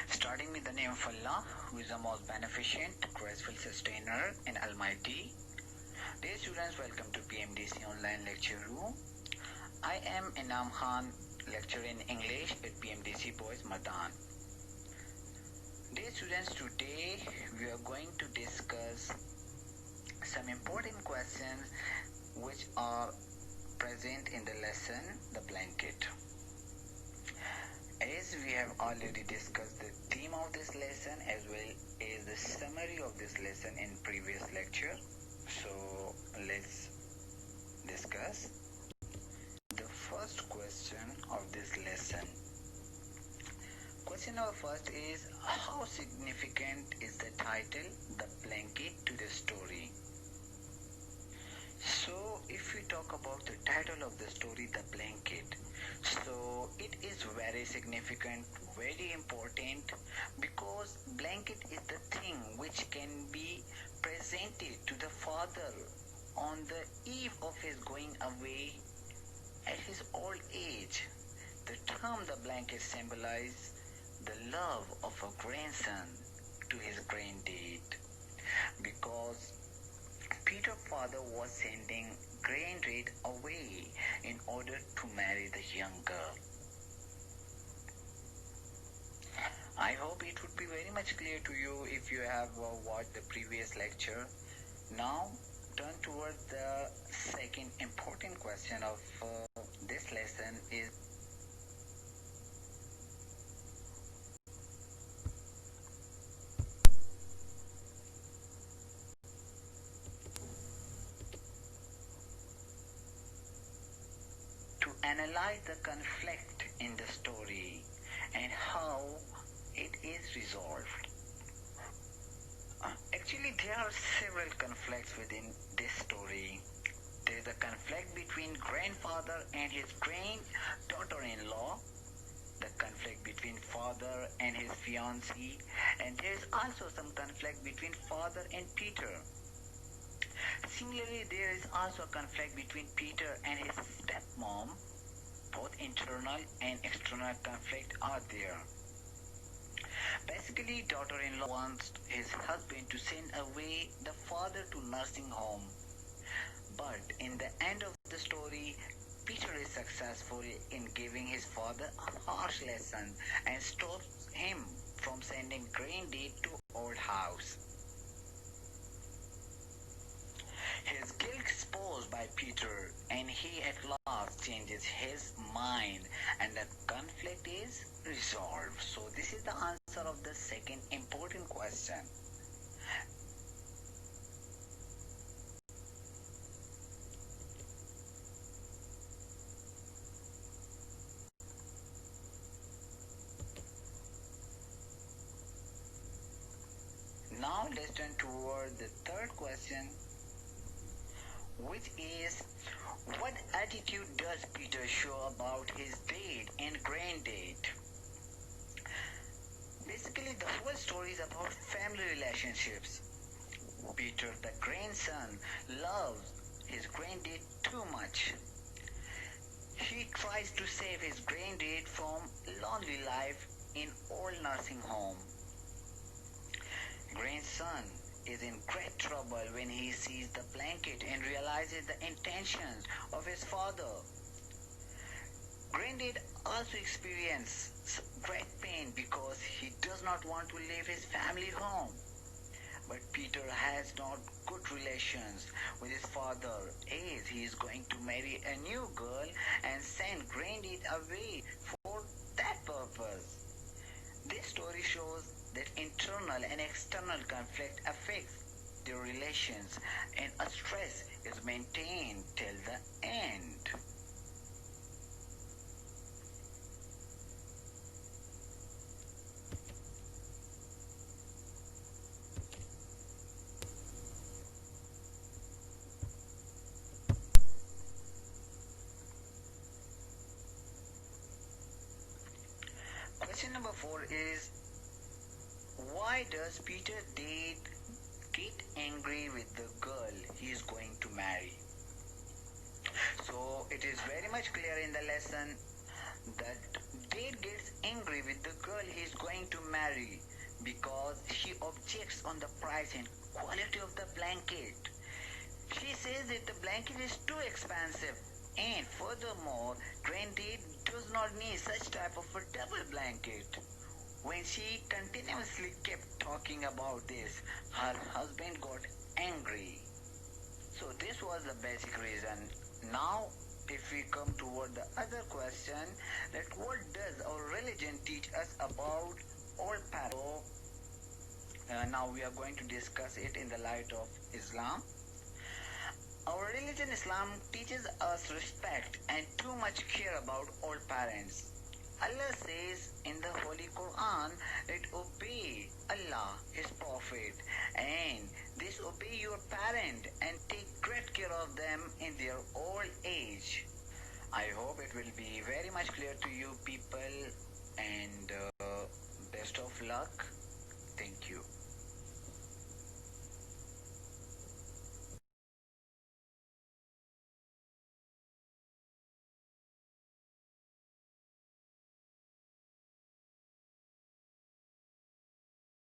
Starting with the name of Allah, who is the most beneficent, graceful sustainer and almighty. Dear students, welcome to PMDC online lecture room. I am Inam lecturer in English at PMDC Boys Madan. Dear students, today we are going to discuss some important questions which are present in the lesson, the blanket. As we have already discussed the theme of this lesson as well as the summary of this lesson in previous lecture, so let's discuss the first question of this lesson. Question number first is, how significant is the title, The Blanket, to the story? So if we talk about the title of the story, The Blanket, so it is very significant, very important, because blanket is the thing which can be presented to the father on the eve of his going away at his old age. The term the blanket symbolizes the love of a grandson to his granddad, because Peter's father was sending granddad away in order to marry the young girl. I hope it would be very much clear to you if you have watched the previous lecture. Now turn towards the second important question of this lesson is, to analyze the conflict in the story and how it is resolved. Actually, there are several conflicts within this story. There is a conflict between grandfather and his granddaughter-in-law, the conflict between father and his fiancée, and there is also some conflict between father and Peter. Similarly, there is also a conflict between Peter and his stepmom. Both internal and external conflict are there. Basically, daughter-in-law wants his husband to send away the father to nursing home. But in the end of the story, Peter is successful in giving his father a harsh lesson and stops him from sending granddad to old house. His guilt exposed by Peter, and he at last changes his mind and the conflict is resolved. So this is the answer of the second important question. Now let's turn toward the third question, which is, what attitude does Peter show about his dad and granddad? Basically, the whole story is about family relationships. Peter, the grandson, loves his granddad too much. He tries to save his granddad from lonely life in old nursing home. Grandson is in great trouble when he sees the blanket and realizes the intentions of his father. Granddad also experiences great pain because he does not want to leave his family home. But Peter has not good relations with his father, as he is going to marry a new girl and send granddad away for that purpose. This story shows that internal and external conflict affects their relations, and a stress is maintained till the end. Question number 4 is, why does Peter dad get angry with the girl he is going to marry? So it is very much clear in the lesson that dad gets angry with the girl he is going to marry because she objects on the price and quality of the blanket. She says that the blanket is too expensive, and furthermore, Trendy does not need such type of a double blanket. When she continuously kept talking about this, her husband got angry. So this was the basic reason. Now, if we come toward the other question, that what does our religion teach us about all parents? Now we are going to discuss it in the light of Islam. Our religion Islam teaches us respect and too much care about all parents. Allah says in the Holy Quran that obey Allah, His Prophet, and disobey your parent and take great care of them in their old age. I hope it will be very much clear to you people, and best of luck. Thank you.